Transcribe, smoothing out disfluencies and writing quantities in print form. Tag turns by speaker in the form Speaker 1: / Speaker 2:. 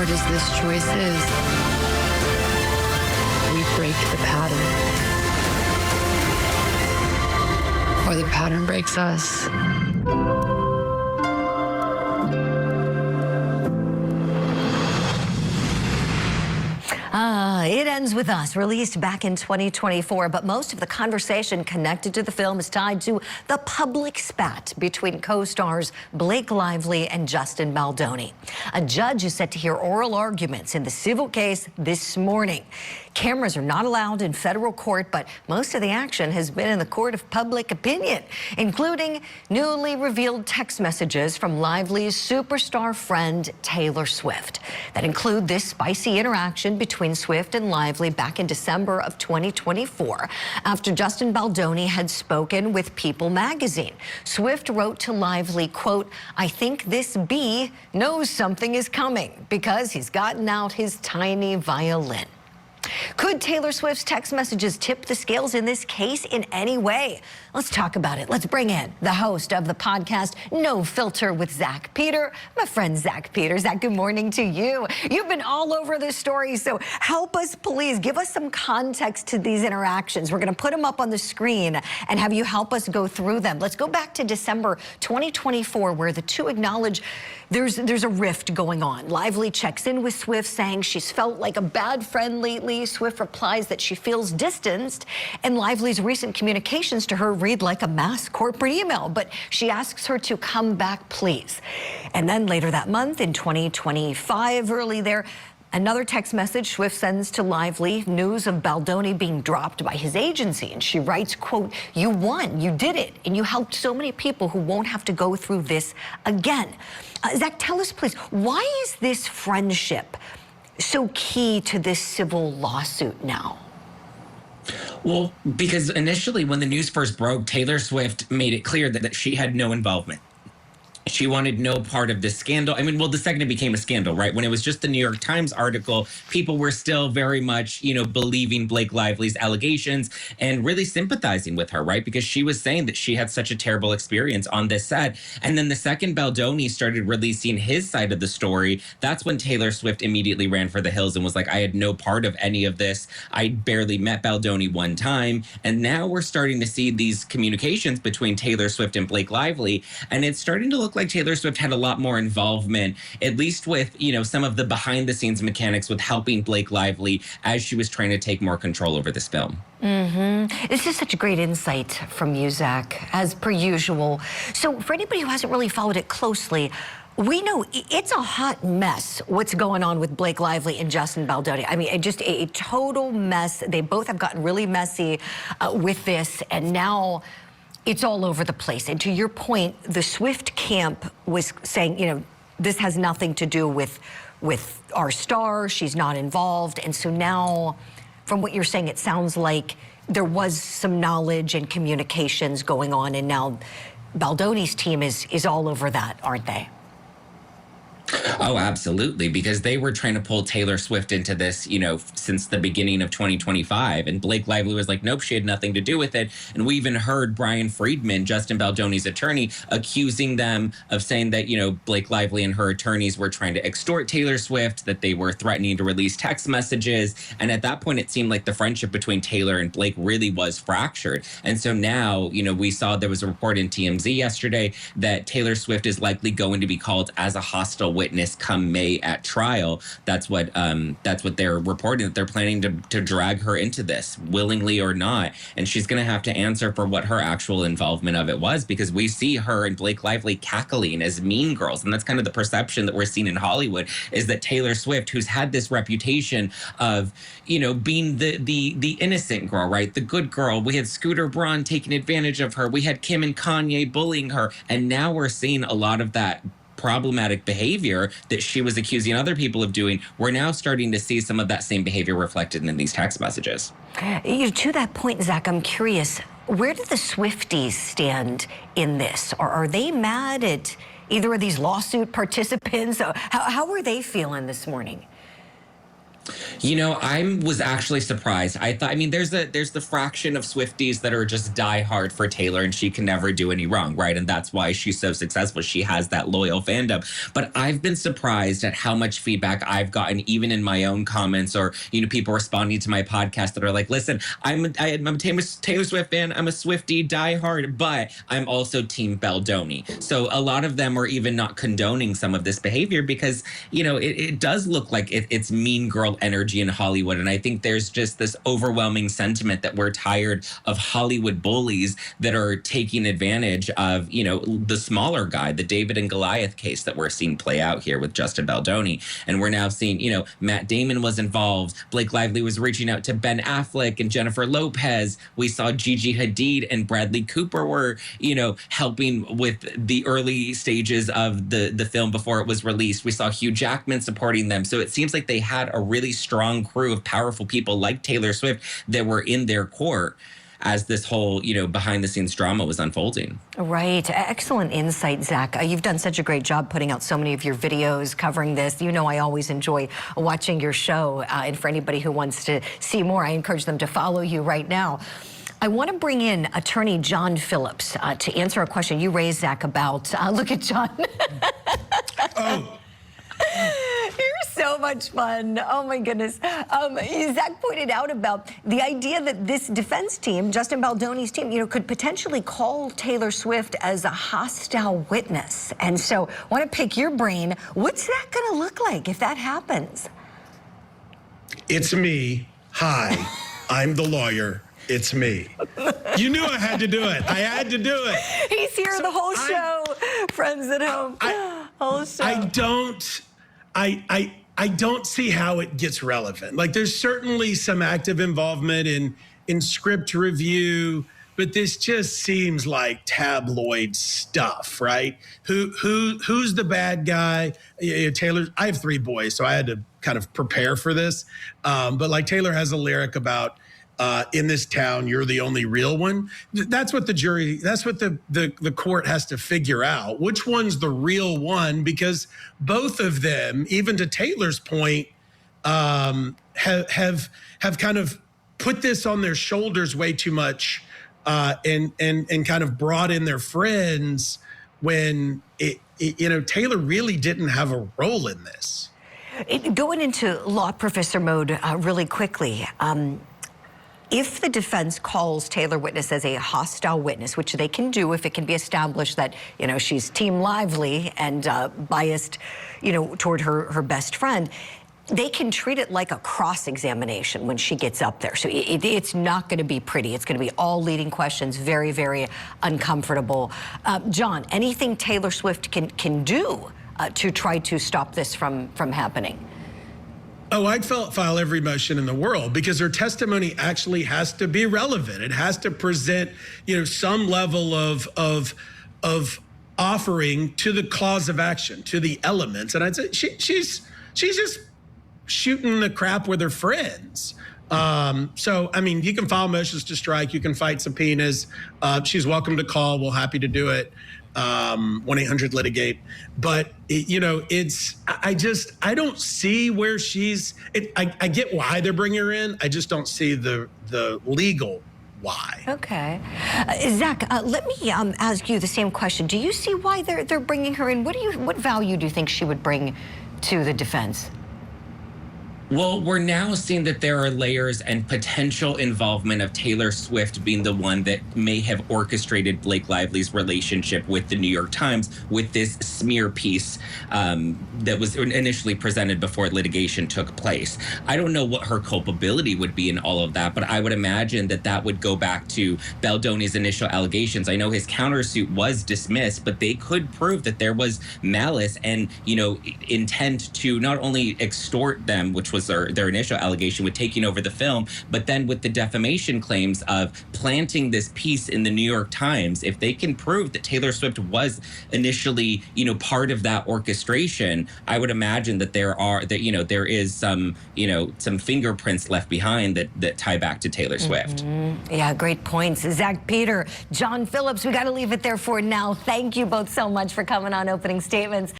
Speaker 1: hard as this choice is, we break the pattern. Or the pattern breaks us.
Speaker 2: It ends with us, released back in 2024, but most of the conversation connected to the film is tied to the public spat between co-stars Blake Lively and Justin Baldoni. A judge is set to hear oral arguments in the civil case this morning. Cameras are not allowed in federal court, but most of the action has been in the court of public opinion, including newly revealed text messages from Lively's superstar friend Taylor Swift that include this spicy interaction between Swift and Lively back in December of 2024 after Justin Baldoni had spoken with People magazine. Swift wrote to Lively, quote, "I think this bee knows something is coming because he's gotten out his tiny violin." Could Taylor Swift's text messages tip the scales in this case in any way? Let's talk about it. Let's bring in the host of the podcast, No Filter with Zack Peter, my friend Zack Peter. Zack, good morning to you. You've been all over this story, so help us, please. Give us some context to these interactions. We're going to put them up on the screen and have you help us go through them. Let's go back to December 2024, where the two acknowledge there's a rift going on. Lively checks in with Swift saying she's felt like a bad friend lately. Swift replies that she feels distanced, and Lively's recent communications to her read like a mass corporate email, but she asks her to come back, please. And then later that month in 2025, early there, another text message Swift sends to Lively, news of Baldoni being dropped by his agency. And she writes, quote, "You won, you did it, and you helped so many people who won't have to go through this again." Zack, tell us, please, why is this friendship so key to this civil lawsuit now?
Speaker 3: Well, because initially when the news first broke, Taylor Swift made it clear that she had no involvement. She wanted no part of this scandal. I mean, well, the second it became a scandal, right? When it was just the New York Times article, people were still very much, believing Blake Lively's allegations and really sympathizing with her, right? Because she was saying that she had such a terrible experience on this set. And then the second Baldoni started releasing his side of the story, that's when Taylor Swift immediately ran for the hills and was like, I had no part of any of this. I barely met Baldoni one time. And now we're starting to see these communications between Taylor Swift and Blake Lively. And it's starting to look like Taylor Swift had a lot more involvement, at least with, some of the behind the scenes mechanics with helping Blake Lively as she was trying to take more control over this film.
Speaker 2: This is such a great insight from you, Zack, as per usual. So for anybody who hasn't really followed it closely, we know it's a hot mess what's going on with Blake Lively and Justin Baldoni. I mean, just a total mess. They both have gotten really messy with this, and now it's all over the place. And to your point, the Swift camp was saying, this has nothing to do with our star. She's not involved. And so now, from what you're saying, it sounds like there was some knowledge and communications going on, and now Baldoni's team is all over that, aren't they?
Speaker 3: Oh, absolutely, because they were trying to pull Taylor Swift into this, since the beginning of 2025. And Blake Lively was like, nope, she had nothing to do with it. And we even heard Brian Friedman, Justin Baldoni's attorney, accusing them of saying that, Blake Lively and her attorneys were trying to extort Taylor Swift, that they were threatening to release text messages. And at that point, it seemed like the friendship between Taylor and Blake really was fractured. And so now, we saw there was a report in TMZ yesterday that Taylor Swift is likely going to be called as a hostile witness come May at trial. That's what they're reporting, that they're planning to drag her into this, willingly or not. And she's going to have to answer for what her actual involvement of it was, because we see her and Blake Lively cackling as mean girls. And that's kind of the perception that we're seeing in Hollywood, is that Taylor Swift, who's had this reputation of, being the innocent girl, right? The good girl. We had Scooter Braun taking advantage of her. We had Kim and Kanye bullying her. And now we're seeing a lot of that problematic behavior that she was accusing other people of doing. We're now starting to see some of that same behavior reflected in these text messages.
Speaker 2: To that point, Zack, I'm curious, where do the Swifties stand in this? Are they mad at either of these lawsuit participants? How are they feeling this morning?
Speaker 3: You know, I was actually surprised. I thought, I mean, there's the fraction of Swifties that are just die hard for Taylor, and she can never do any wrong, right? And that's why she's so successful. She has that loyal fandom. But I've been surprised at how much feedback I've gotten, even in my own comments, or people responding to my podcast that are like, "Listen, I'm a Taylor Swift fan. I'm a Swiftie, die hard, but I'm also Team Baldoni." So a lot of them are even not condoning some of this behavior because it does look like it's mean girl energy in Hollywood. And I think there's just this overwhelming sentiment that we're tired of Hollywood bullies that are taking advantage of, the smaller guy, the David and Goliath case that we're seeing play out here with Justin Baldoni. And we're now seeing, Matt Damon was involved. Blake Lively was reaching out to Ben Affleck and Jennifer Lopez. We saw Gigi Hadid and Bradley Cooper were, helping with the early stages of the film before it was released. We saw Hugh Jackman supporting them. So it seems like they had a really strong crew of powerful people like Taylor Swift that were in their court as this whole, behind the scenes drama was unfolding.
Speaker 2: Right. Excellent insight, Zach. You've done such a great job putting out so many of your videos covering this. I always enjoy watching your show. And for anybody who wants to see more, I encourage them to follow you right now. I want to bring in attorney John Phillips to answer a question you raised, Zach, about, look at John.
Speaker 4: Oh.
Speaker 2: You're so much fun. Oh, my goodness. Zach pointed out about the idea that this defense team, Justin Baldoni's team, could potentially call Taylor Swift as a hostile witness. And so I want to pick your brain. What's that going to look like if that happens?
Speaker 4: It's me. Hi, I'm the lawyer. It's me. You knew I had to do it. I had to do it.
Speaker 2: He's here the whole show. Friends at home. Whole show.
Speaker 4: I don't see how it gets relevant. Like, there's certainly some active involvement in script review, but this just seems like tabloid stuff, right? Who's the bad guy? Taylor. I have 3 boys, so I had to kind of prepare for this. But like, Taylor has a lyric about, in this town, you're the only real one. That's what the jury, that's what the court has to figure out. Which one's the real one? Because both of them, even to Taylor's point, have kind of put this on their shoulders way too much, and kind of brought in their friends when Taylor really didn't have a role in this.
Speaker 2: Going into law professor mode really quickly. If the defense calls Taylor witness as a hostile witness, which they can do if it can be established that, she's Team Lively and biased, toward her best friend, they can treat it like a cross-examination when she gets up there. So it's not going to be pretty. It's going to be all leading questions, very, very uncomfortable. John, anything Taylor Swift can do to try to stop this from happening?
Speaker 4: Oh, I'd file every motion in the world, because her testimony actually has to be relevant. It has to present, some level of offering to the cause of action, to the elements. And I'd say she's just shooting the crap with her friends. So, I mean, you can file motions to strike. You can fight subpoenas. She's welcome to call. We're happy to do it. 1-800-LITIGATE. But, I don't see where I get why they're bringing her in. I just don't see the legal why.
Speaker 2: Okay. Zach, let me ask you the same question. Do you see why they're bringing her in? What value do you think she would bring to the defense?
Speaker 3: Well, we're now seeing that there are layers and potential involvement of Taylor Swift being the one that may have orchestrated Blake Lively's relationship with the New York Times with this smear piece that was initially presented before litigation took place. I don't know what her culpability would be in all of that, but I would imagine that would go back to Baldoni's initial allegations. I know his countersuit was dismissed, but they could prove that there was malice and, intent to not only extort them, which was their initial allegation with taking over the film, but then with the defamation claims of planting this piece in the New York Times. If they can prove that Taylor Swift was initially, part of that orchestration, I would imagine that there is some fingerprints left behind that tie back to Taylor Swift.
Speaker 2: Yeah, great points. Zack Peter, John Phillips, we got to leave it there for now. Thank you both so much for coming on Opening Statements.